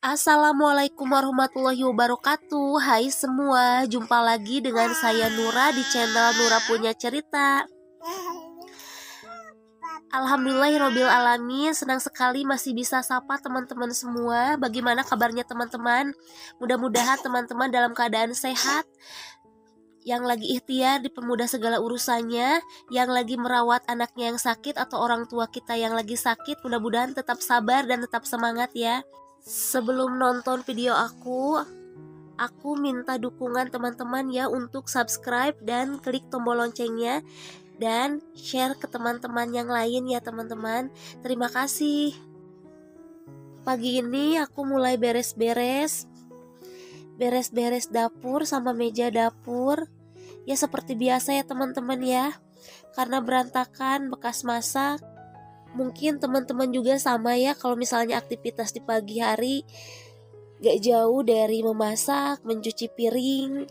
Assalamualaikum warahmatullahi wabarakatuh. Hai semua, jumpa lagi dengan saya Nura di channel Nura Punya Cerita. Alhamdulillahirobbil alamin, senang sekali masih bisa sapa teman-teman semua. Bagaimana kabarnya teman-teman? Mudah-mudahan teman-teman dalam keadaan sehat, yang lagi ikhtiar dipermudah segala urusannya, yang lagi merawat anaknya yang sakit atau orang tua kita yang lagi sakit, mudah-mudahan tetap sabar dan tetap semangat ya. Sebelum nonton video aku minta dukungan teman-teman ya untuk subscribe dan klik tombol loncengnya dan share ke teman-teman yang lain ya teman-teman. Terima kasih. Pagi ini aku mulai beres-beres dapur sama meja dapur. Ya seperti biasa ya teman-teman ya. Karena berantakan, bekas masak. Mungkin teman-teman juga sama ya, kalau misalnya aktivitas di pagi hari gak jauh dari memasak, mencuci piring,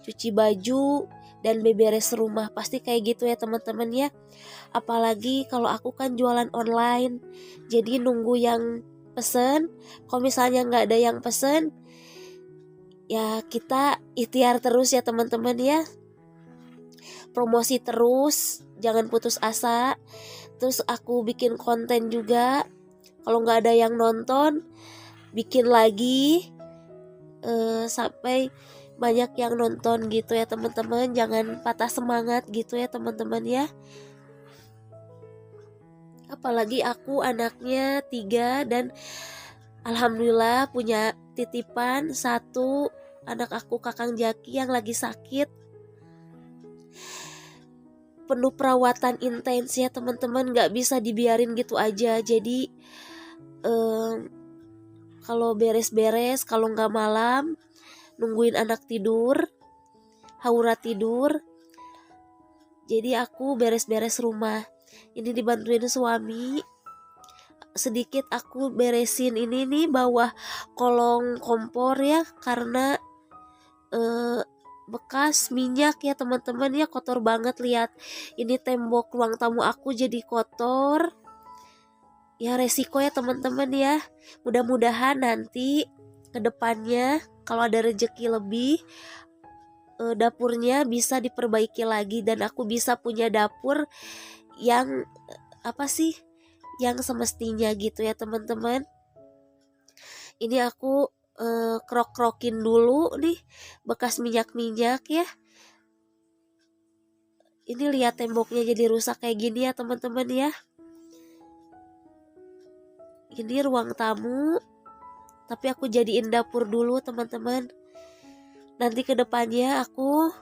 cuci baju, dan beberes rumah. Pasti kayak gitu ya teman-teman ya. Apalagi kalau aku kan jualan online, jadi nunggu yang pesen. Kalau misalnya gak ada yang pesen, ya kita ikhtiar terus ya teman-teman ya. Promosi terus, jangan putus asa. Terus aku bikin konten juga. Kalau nggak ada yang nonton, bikin lagi sampai banyak yang nonton gitu ya teman-teman. Jangan patah semangat gitu ya teman-teman ya. Apalagi aku anaknya 3 dan alhamdulillah punya titipan 1 anak aku Kakang Jaki yang lagi sakit. Penuh perawatan intens ya teman-teman, gak bisa dibiarin gitu aja. Jadi kalau beres-beres, kalau gak malam, nungguin anak tidur, Haura tidur. Jadi aku beres-beres rumah. Ini dibantuin suami. Sedikit aku beresin ini nih bawah kolong kompor ya, karena bekas minyak ya teman-teman ya, kotor banget. Lihat, ini tembok ruang tamu aku jadi kotor. Ya resiko ya teman-teman ya. Mudah-mudahan nanti kedepannya kalau ada rezeki lebih, dapurnya bisa diperbaiki lagi dan aku bisa punya dapur yang yang semestinya gitu ya teman-teman. Ini aku krok-krokin dulu nih bekas minyak-minyak ya. Ini lihat temboknya jadi rusak kayak gini ya teman-teman ya. Ini ruang tamu, tapi aku jadiin dapur dulu teman-teman. Nanti kedepannya aku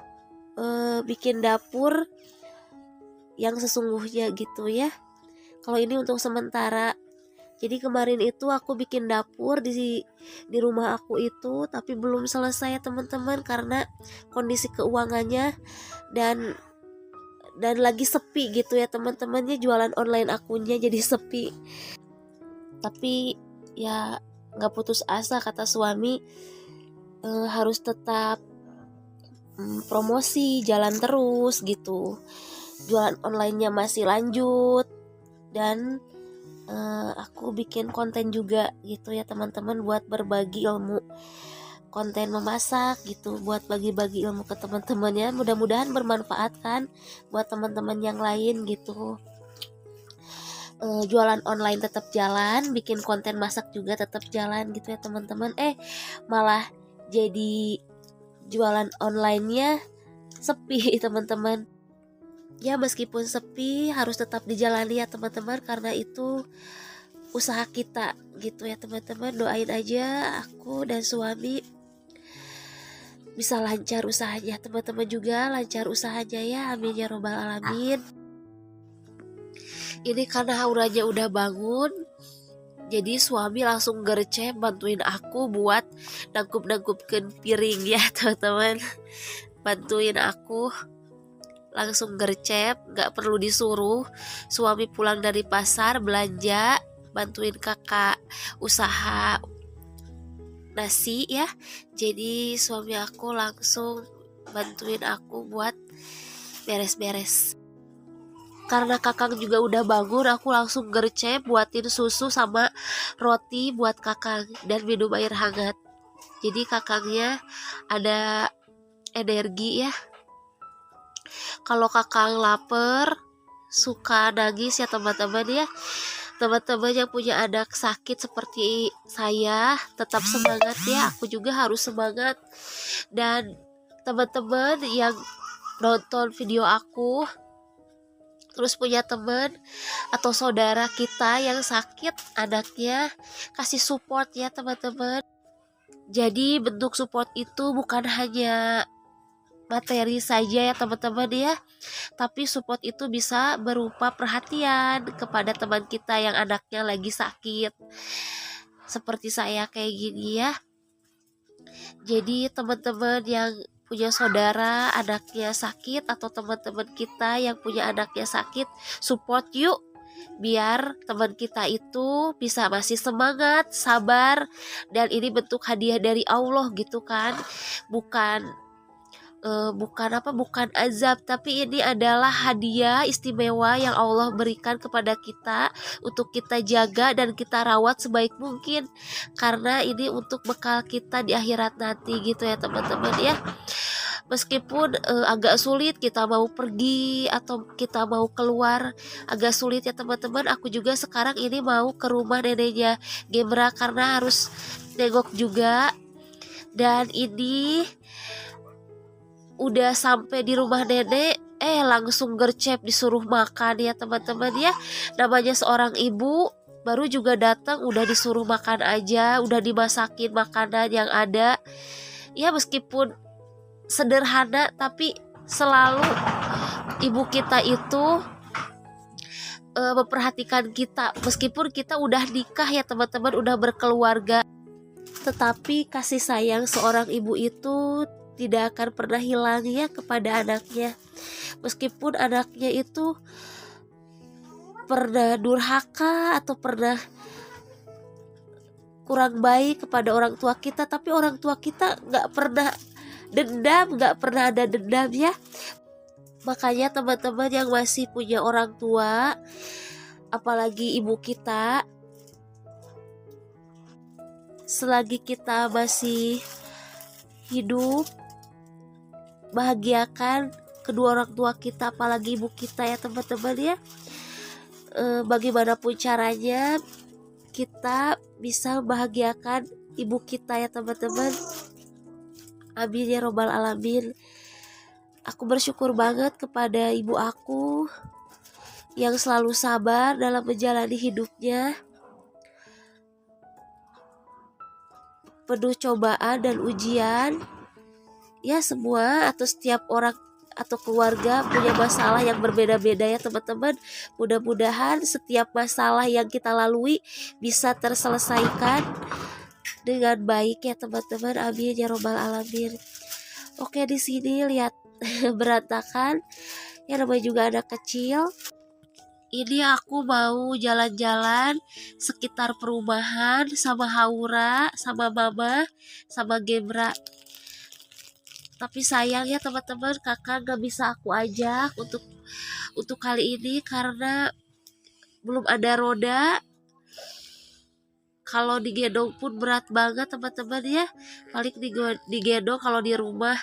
bikin dapur yang sesungguhnya gitu ya. Kalau ini untuk sementara. Jadi kemarin itu aku bikin dapur di rumah aku itu, tapi belum selesai ya teman-teman karena kondisi keuangannya dan lagi sepi gitu ya teman-temannya, jualan online akunnya jadi sepi. Tapi ya nggak putus asa, kata suami harus tetap promosi, jalan terus gitu. Jualan onlinenya masih lanjut dan aku bikin konten juga gitu ya teman-teman, buat berbagi ilmu, konten memasak gitu, buat bagi-bagi ilmu ke teman-teman ya. Mudah-mudahan bermanfaat kan buat teman-teman yang lain gitu. Jualan online tetap jalan, bikin konten masak juga tetap jalan gitu ya teman-teman. Malah jadi jualan onlinenya sepi teman-teman. Ya meskipun sepi harus tetap dijalani ya teman-teman, karena itu usaha kita gitu ya teman-teman. Doain aja aku dan suami bisa lancar usahanya, teman-teman juga lancar usahanya ya, amin ya robbal alamin. Ini karena Hauranya udah bangun, jadi suami langsung gercep bantuin aku buat nangkup-nangkupkan piring ya teman-teman. Bantuin aku langsung gercep, gak perlu disuruh. Suami pulang dari pasar belanja, bantuin kakak usaha nasi ya. Jadi suami aku langsung bantuin aku buat beres-beres. Karena kakang juga udah bangun, aku langsung gercep buatin susu sama roti buat kakang dan minum air hangat. Jadi kakangnya ada energi ya. Kalau kakang lapar, suka nangis ya teman-teman ya. Teman-teman yang punya anak sakit seperti saya, tetap semangat ya. Aku juga harus semangat. Dan teman-teman yang nonton video aku, terus punya teman atau saudara kita yang sakit anaknya, kasih support ya teman-teman. Jadi bentuk support itu bukan hanya materi saja ya teman-teman ya, tapi support itu bisa berupa perhatian kepada teman kita yang anaknya lagi sakit seperti saya kayak gini ya. Jadi teman-teman yang punya saudara anaknya sakit atau teman-teman kita yang punya anaknya sakit, support yuk biar teman kita itu bisa masih semangat, sabar, dan ini bentuk hadiah dari Allah gitu kan. Bukan azab, tapi ini adalah hadiah istimewa yang Allah berikan kepada kita untuk kita jaga dan kita rawat sebaik mungkin, karena ini untuk bekal kita di akhirat nanti gitu ya teman-teman ya. Meskipun agak sulit kita mau pergi atau kita mau keluar, agak sulit ya teman-teman. Aku juga sekarang ini mau ke rumah neneknya Gemra karena harus nengok juga. Dan ini udah sampai di rumah nenek, langsung gercep disuruh makan ya teman-teman ya. Namanya seorang ibu baru juga datang udah disuruh makan aja, udah dimasakin makanan yang ada. Ya meskipun sederhana tapi selalu ibu kita itu memperhatikan kita. Meskipun kita udah nikah ya teman-teman, udah berkeluarga, tetapi kasih sayang seorang ibu itu tidak akan pernah hilang ya kepada anaknya. Meskipun anaknya itu pernah durhaka atau pernah kurang baik kepada orang tua kita, tapi orang tua kita gak pernah dendam, gak pernah ada dendam ya. Makanya teman-teman yang masih punya orang tua, apalagi ibu kita, selagi kita masih hidup, bahagiakan kedua orang tua kita, apalagi ibu kita ya teman-teman ya. Bagaimanapun caranya kita bisa membahagiakan ibu kita ya teman-teman. Amin ya robbal alamin. Aku bersyukur banget kepada ibu aku yang selalu sabar dalam menjalani hidupnya, penuh cobaan dan ujian. Ya semua atau setiap orang atau keluarga punya masalah yang berbeda-beda ya teman-teman. Mudah-mudahan setiap masalah yang kita lalui bisa terselesaikan dengan baik ya teman-teman. Amin ya robbal alamin. Oke, di sini lihat berantakan ya, namanya juga anak kecil. Ini aku mau jalan-jalan sekitar perumahan sama Haura, sama Mama, sama Gemra. Tapi sayang ya teman-teman, kakak gak bisa aku ajak untuk kali ini karena belum ada roda. Kalau digendong pun berat banget teman-teman ya. Paling digendong kalau di rumah.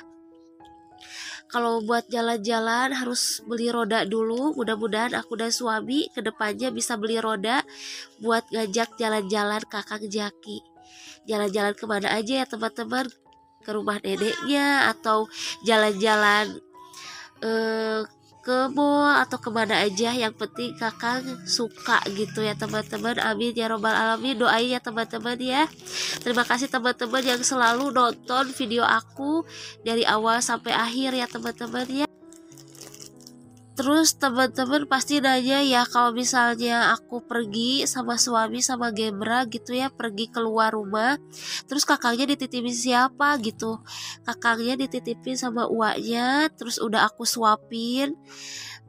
Kalau buat jalan-jalan harus beli roda dulu. Mudah-mudahan aku dan suami kedepannya bisa beli roda buat ngajak jalan-jalan kakak Jaki. Jalan-jalan kemana aja ya teman-teman. Ke rumah neneknya atau jalan-jalan ke mall atau kemana aja, yang penting kakak suka gitu ya teman-teman. Amin ya robbal alamin. Doain ya teman-teman ya. Terima kasih teman-teman yang selalu nonton video aku dari awal sampai akhir ya teman-teman ya. Terus teman-teman pasti nanya ya, kalau misalnya aku pergi sama suami sama Gemra gitu ya, pergi keluar rumah, terus kakaknya dititipin siapa gitu. Kakaknya dititipin sama uaknya, terus udah aku suapin,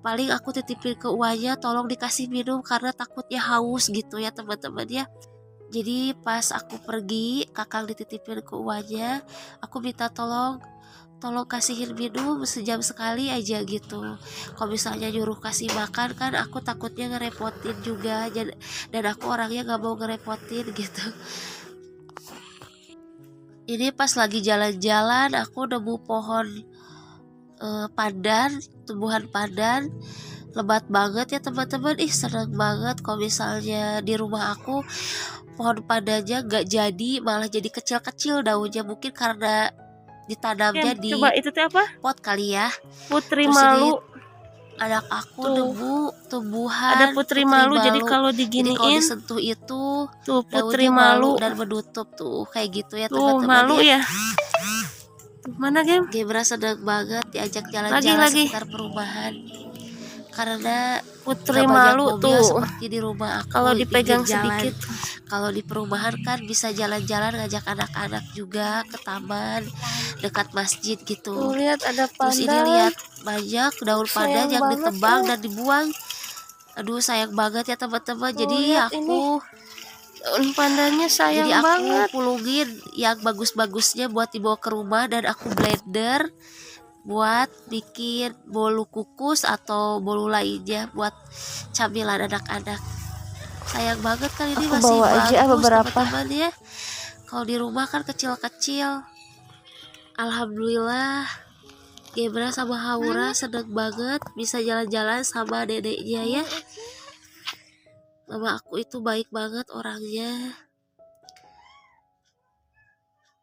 paling aku titipin ke uaknya, tolong dikasih minum karena takutnya haus gitu ya teman-teman ya. Jadi pas aku pergi, kakak dititipin ke uaknya, aku minta tolong tolong kasihin minum sejam sekali aja gitu. Kalau misalnya nyuruh kasih makan kan aku takutnya ngerepotin juga, dan aku orangnya nggak mau ngerepotin gitu. Ini pas lagi jalan-jalan aku nemu pohon pandan, tumbuhan pandan lebat banget ya teman-teman. Seneng banget kalau misalnya di rumah aku pohon pandannya gak jadi, malah jadi kecil-kecil daunnya, mungkin karena ditanamnya di Coba itu teh apa? pot kali ya. Putri Terus ini malu. anak aku Tuh, nemu ada tumbuhan putri malu. Jadi kalau Jadi kalau diginiin, disentuh itu tuh putri daunnya malu malu. dan menutup tuh kayak gitu ya Tuh teman-teman malu ya. ya. Tuh, mana game? Gebra seneng banget diajak jalan-jalan Lagi. sekitar perumahan, karena Putri gak banyak malu mobil tuh. seperti di rumah Kalau aku pinggir dipegang jalan. sedikit. Kalau di perumahan kan bisa jalan-jalan ngajak anak-anak juga ke taman dekat masjid gitu. Tuh lihat ada Terus ini pandan. lihat banyak daun pandan Sayang yang banget ditebang tuh. dan dibuang. Aduh sayang banget ya teman-teman. Tuh lihat ini. Daun pandannya Jadi sayang aku banget. pulungin yang bagus-bagusnya buat dibawa ke rumah, dan aku blender buat bikin bolu kukus atau bolu lainnya buat camilan anak-anak. Sayang banget kan ini Aku masih bawa aja bagus beberapa. teman-teman ya. Kalau di rumah kan kecil-kecil. Alhamdulillah Gebra sama Haura seneng banget bisa jalan-jalan sama dedeknya ya. Mama aku itu baik banget orangnya,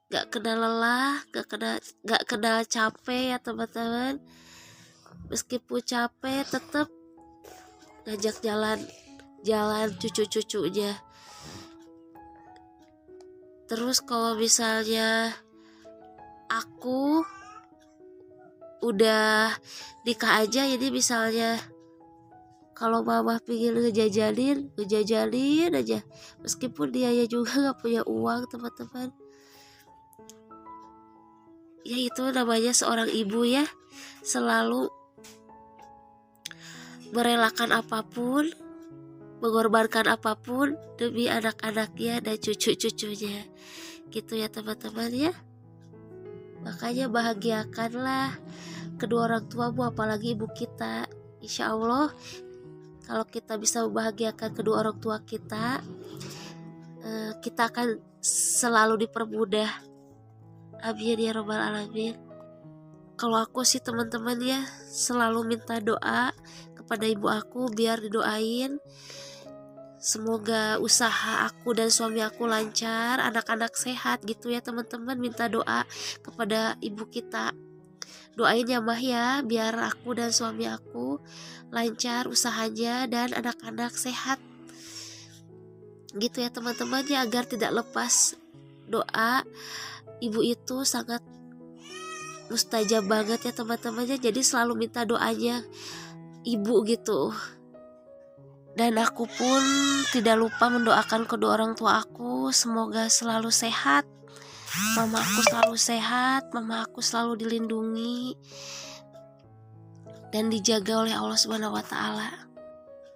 gak kenal lelah, gak kenal capek ya teman-teman. Meskipun capek tetap ngajak jalan cucu-cucunya. Terus kalau misalnya aku udah nikah aja, jadi misalnya kalau mama pingin ngejajalin aja, meskipun dia ya juga gak punya uang teman-teman. Ya itu namanya seorang ibu ya, selalu merelakan apapun, mengorbankan apapun demi anak-anaknya dan cucu-cucunya gitu ya teman-teman ya. Makanya bahagiakanlah kedua orang tuamu, apalagi ibu kita. Insya Allah kalau kita bisa membahagiakan kedua orang tua kita, kita akan selalu dipermudah. Amin ya robbal alamin. Kalau aku sih teman-teman ya, selalu minta doa kepada ibu aku biar didoain. Semoga usaha aku dan suami aku lancar, anak-anak sehat gitu ya teman-teman. Minta doa kepada ibu kita. Doain ya mah ya, biar aku dan suami aku lancar usahanya dan anak-anak sehat. Gitu ya teman-teman ya, agar tidak lepas doa. Ibu itu sangat mustajab banget ya teman-teman ya. Jadi selalu minta doanya ibu gitu. Dan aku pun tidak lupa mendoakan kedua orang tua aku, semoga selalu sehat. Mama aku selalu sehat, mama aku selalu dilindungi dan dijaga oleh Allah Subhanahu wa taala.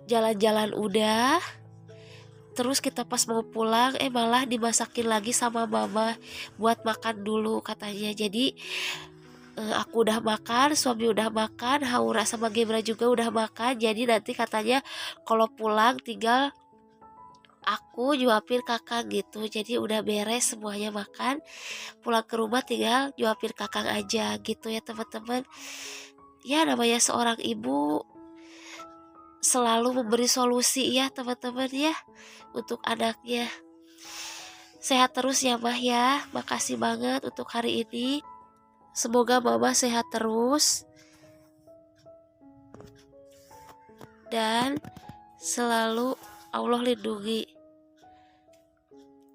Jalan-jalan udah, terus kita pas mau pulang malah dimasakin lagi sama mama buat makan dulu katanya. Jadi aku udah makan, suami udah makan, Haura sama Gebra juga udah makan. Jadi nanti katanya kalau pulang tinggal aku nyuapin kakak gitu. Jadi udah beres semuanya makan, pulang ke rumah tinggal nyuapin kakak aja gitu ya teman-teman. Ya namanya seorang ibu selalu memberi solusi ya teman-teman ya untuk anaknya. Sehat terus ya mah ya. Makasih banget untuk hari ini. Semoga mama sehat terus dan selalu Allah lindungi.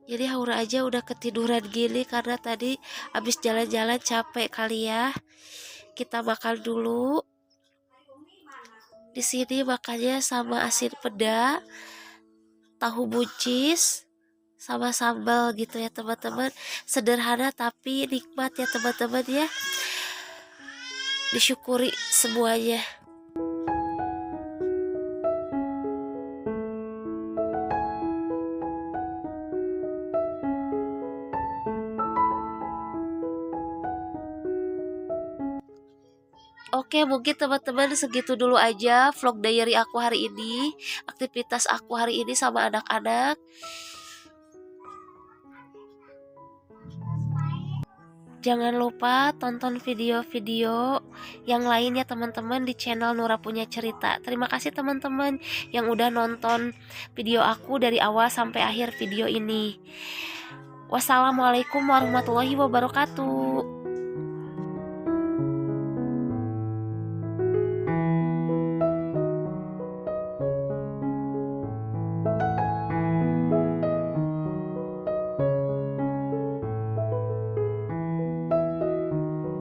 Jadi Haura aja udah ketiduran gini karena tadi habis jalan-jalan capek kali ya. Kita makan dulu. Di sini makannya sama asin peda, tahu buncis, sama sambal gitu ya teman-teman. Sederhana tapi nikmat ya teman-teman ya. Disyukuri semuanya. Oke, mungkin teman-teman segitu dulu aja vlog diary aku hari ini, aktivitas aku hari ini sama anak-anak. Jangan lupa tonton video-video yang lainnya teman-teman di channel Nura Punya Cerita. Terima kasih teman-teman yang udah nonton video aku dari awal sampai akhir video ini. Wassalamualaikum warahmatullahi wabarakatuh.